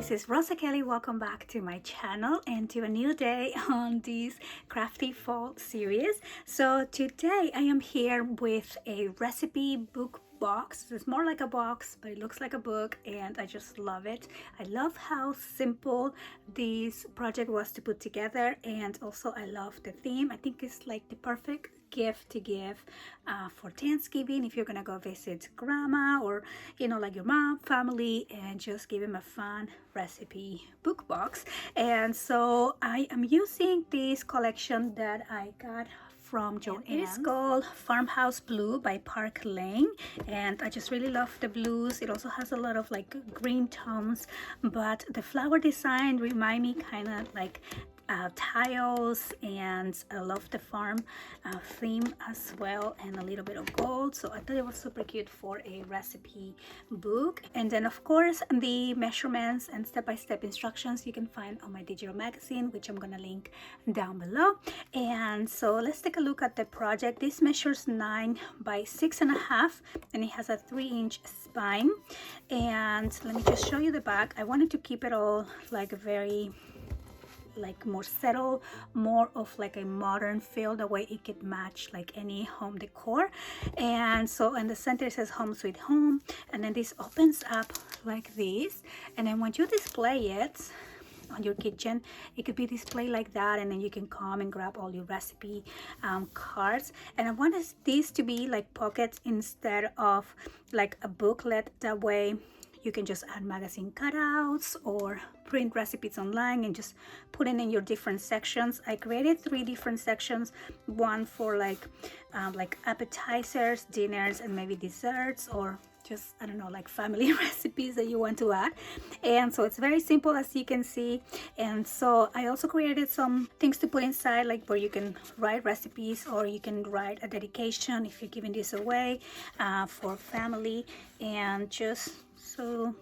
this is Rosa Kelly. Welcome back to my channel and to a new day on this crafty fall series. So today I am here with a recipe book box. It's more like a box, but it looks like a book, and I just love it. I love how simple this project was to put together, and also I love the theme. I think it's like the perfect gift to give for Thanksgiving if you're gonna go visit grandma or like your mom, family, and just give them a fun recipe book box. And so I am using this collection that I got from Joanne. It is called Farmhouse Blue by Park Lane, and I just really love the blues. It also has a lot of like green tones, but the flower design remind me kind of like tiles, and I love the farm theme as well, and a little bit of gold. So I thought it was super cute for a recipe book. And then of course the measurements and step-by-step instructions you can find on my digital magazine, which I'm gonna link down below. And so let's take a look at the project. This measures 9 by 6.5, and it has a 3-inch spine. And let me just show you the back. I wanted to keep it all like very more settled, more of like a modern feel, the way it could match like any home decor. And so in the center it says Home Sweet Home, and then this opens up like this, and then when you display it on your kitchen, it could be displayed like that, and then you can come and grab all your recipe cards. And I wanted these to be like pockets instead of like a booklet. That way you can just add magazine cutouts or print recipes online and just put it in your different sections. I created 3 different sections, one for like appetizers, dinners, and maybe desserts, or just, I don't know, like family recipes that you want to add. And so it's very simple, as you can see. And so I also created some things to put inside, like where you can write recipes, or you can write a dedication if you're giving this away for family, and just so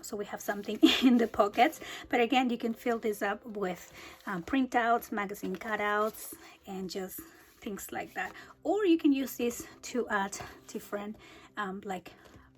so we have something in the pockets. But again, you can fill this up with printouts, magazine cutouts, and just things like that. Or you can use this to add different like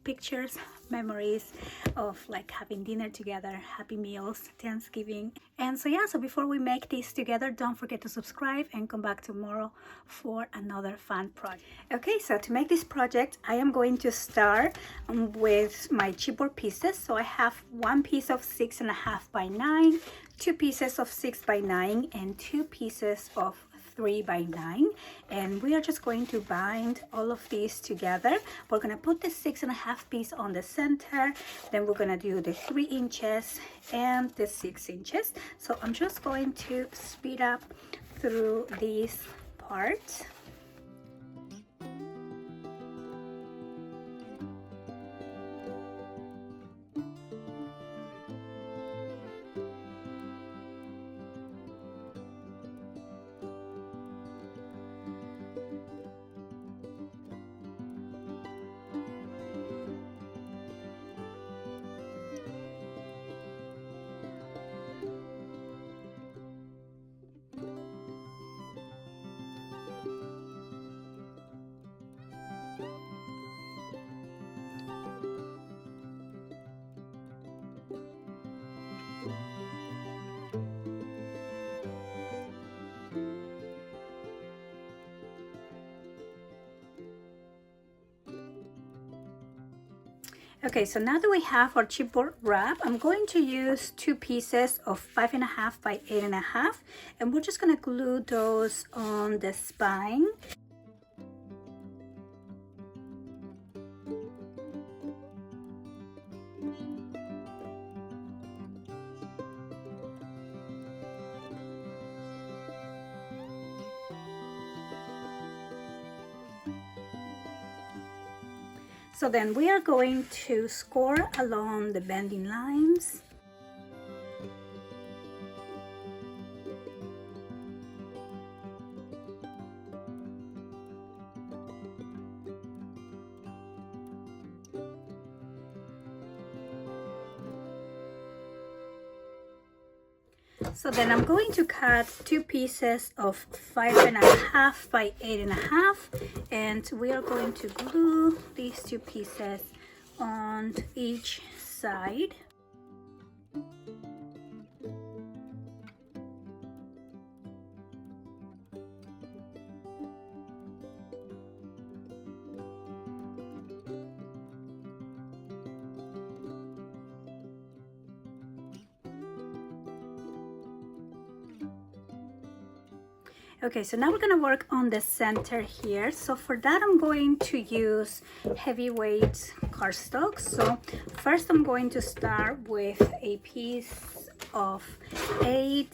pictures, memories of like having dinner together, happy meals, Thanksgiving. And so yeah, so before we make this together, don't forget to subscribe and come back tomorrow for another fun project. Okay, so to make this project, I am going to start with my chipboard pieces. So I have 1 piece of 6.5 by 9, 2 pieces of 6 by 9, and 2 pieces of 3 by 9, and we are just going to bind all of these together. We're going to put the 6.5 piece on the center, then we're going to do the 3 inches and the 6 inches. So I'm just going to speed up through these parts. Okay, so now that we have our chipboard wrap, I'm going to use 2 pieces of 5.5 by 8.5, and we're just going to glue those on the spine. So then we are going to score along the bending lines. So then I'm going to cut 2 pieces of 5.5 by 8.5, and we are going to glue these 2 pieces on each side. Okay, so now we're gonna work on the center here. So for that, I'm going to use heavyweight cardstock. So first I'm going to start with a piece of 8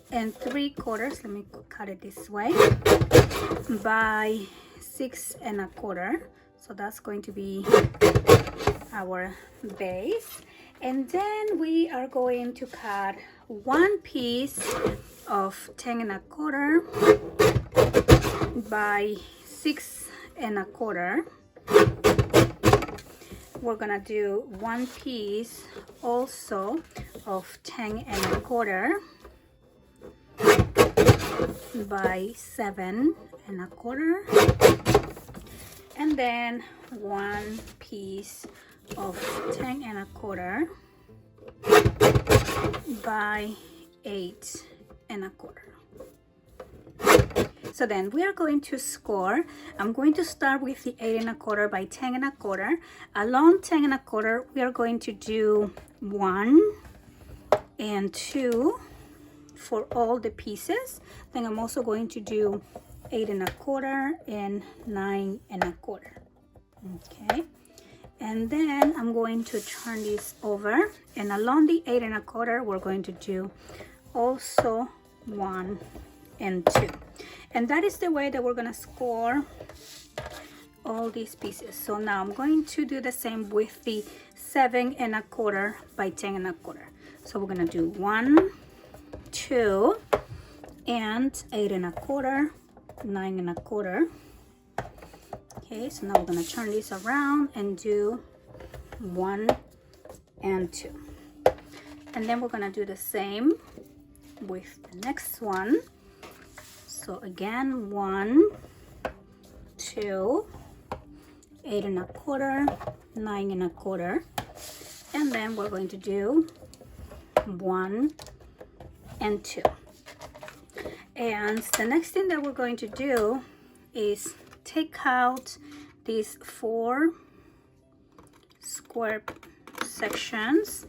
3/4. Let me cut it this way, by 6 1/4. So that's going to be our base. And then we are going to cut one piece of 10 1/4 by 6 1/4. We're gonna do one piece also of 10 1/4 by 7 1/4, and then one piece of 10 1/4 by 8 1/4. So then we are going to score. I'm going to start with the 8 1/4 by 10 1/4. Along 10 1/4, we are going to do 1 and 2 for all the pieces. Then I'm also going to do 8 1/4 and 9 1/4. Okay, and then I'm going to turn this over, and along the 8 1/4, we're going to do also 1 and 2. And that is the way that we're gonna score all these pieces. So now I'm going to do the same with the 7 1/4 by 10 1/4. So we're gonna do 1, 2, and 8 1/4, 9 1/4. Okay, so now we're gonna turn this around and do 1 and 2. And then we're gonna do the same with the next one. So again, 1, 2, 8 1/4, 9 1/4, and then we're going to do 1 and 2. And the next thing that we're going to do is take out these 4 square sections.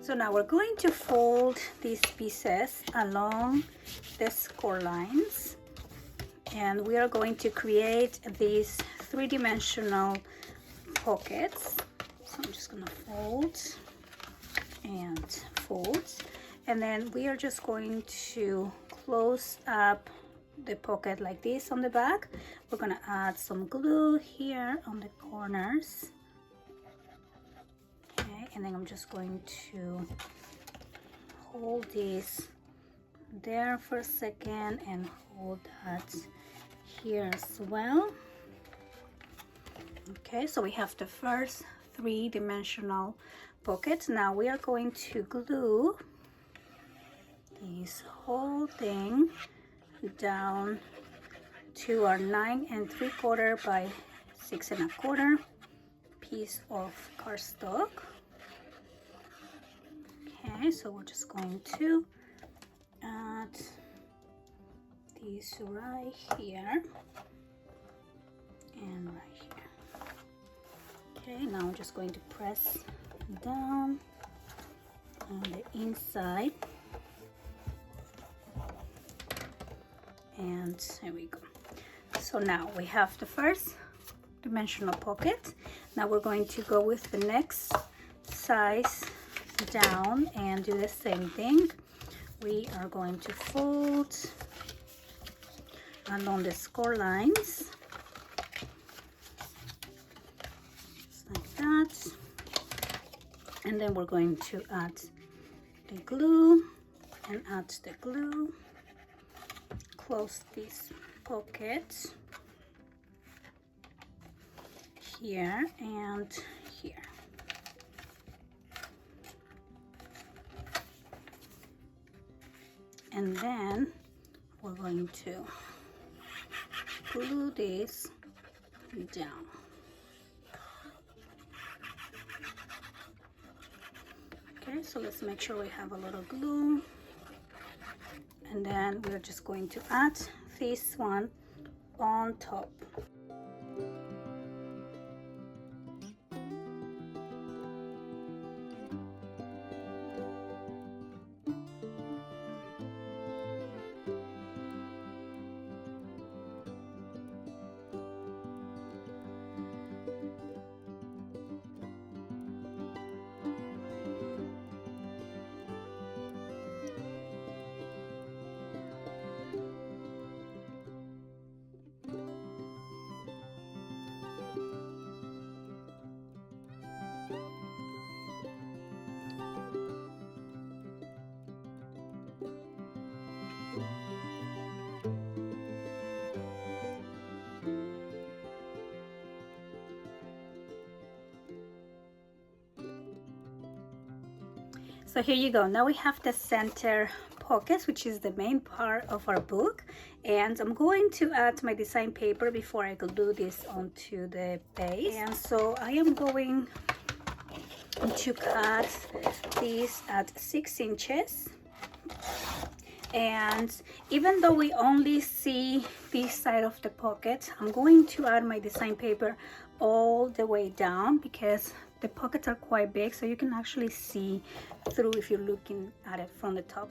So now we're going to fold these pieces along the score lines, and we are going to create these 3-dimensional pockets. So I'm just gonna fold and fold, and then we are just going to close up the pocket like this on the back. We're gonna add some glue here on the corners. And then I'm just going to hold this there for a second and hold that here as well. Okay, so we have the first 3-dimensional pocket. Now we are going to glue this whole thing down to our 9 3/4 by 6 1/4 piece of cardstock. Okay, so we're just going to add these right here and right here. Okay, now I'm just going to press down on the inside, and there we go. So now we have the first dimensional pocket. Now we're going to go with the next size down and do the same thing. We are going to fold along the score lines, just like that, and then we're going to add the glue and add the glue, close this pocket, here and here. And then we're going to glue this down. Okay, so let's make sure we have a little glue. And then we're just going to add this one on top. So here you go. Now we have the center pockets, which is the main part of our book, and I'm going to add my design paper before I glue this onto the base. And so I am going to cut this at 6 inches, and even though we only see this side of the pocket, I'm going to add my design paper all the way down because the pockets are quite big, so you can actually see through if you're looking at it from the top.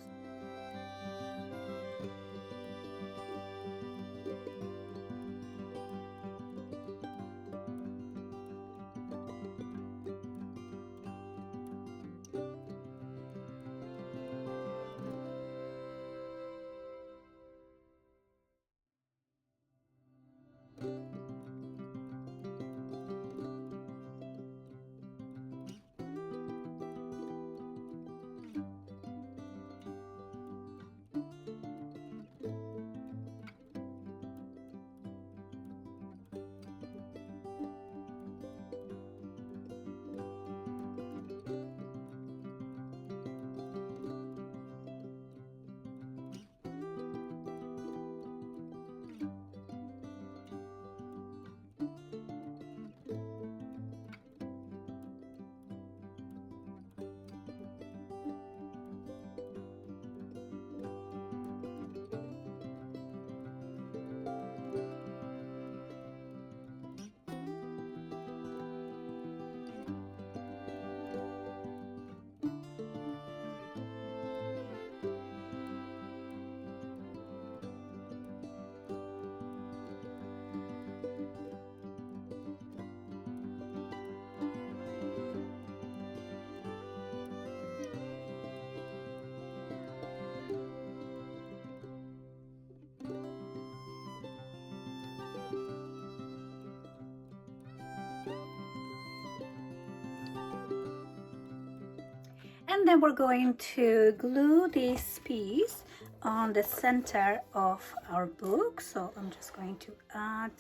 And then we're going to glue this piece on the center of our book. So I'm just going to add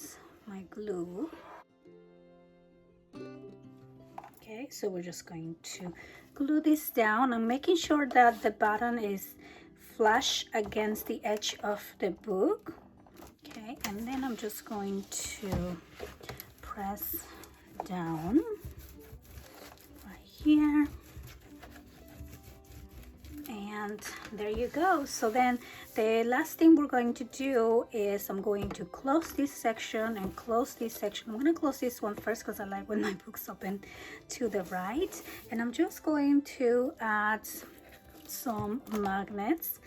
my glue. Okay, so we're just going to glue this down. I'm making sure that the button is flush against the edge of the book. Okay, and then I'm just going to press down right here. And there you go. So then the last thing we're going to do is I'm going to close this section and close this section. I'm going to close this one first because I like when my book's open to the right. And I'm just going to add some magnets.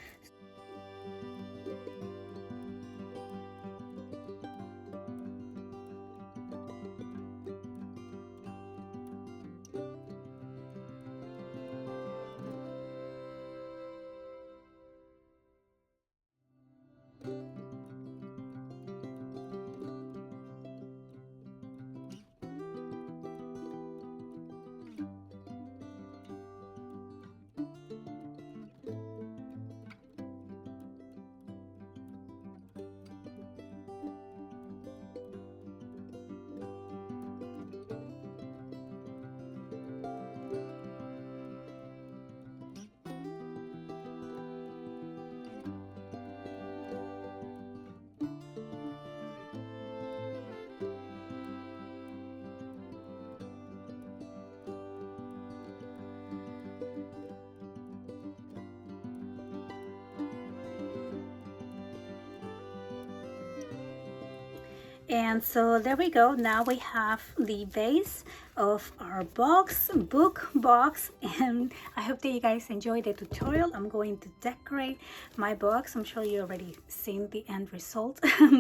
And so there we go. Now we have the base of our book box, and I hope that you guys enjoyed the tutorial. I'm going to decorate my box. I'm sure you already seen the end result,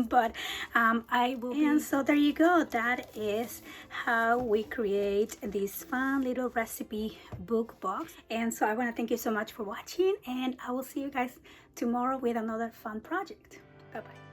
but I will. And so there you go. That is how we create this fun little recipe book box. And so I want to thank you so much for watching, and I will see you guys tomorrow with another fun project. Bye bye.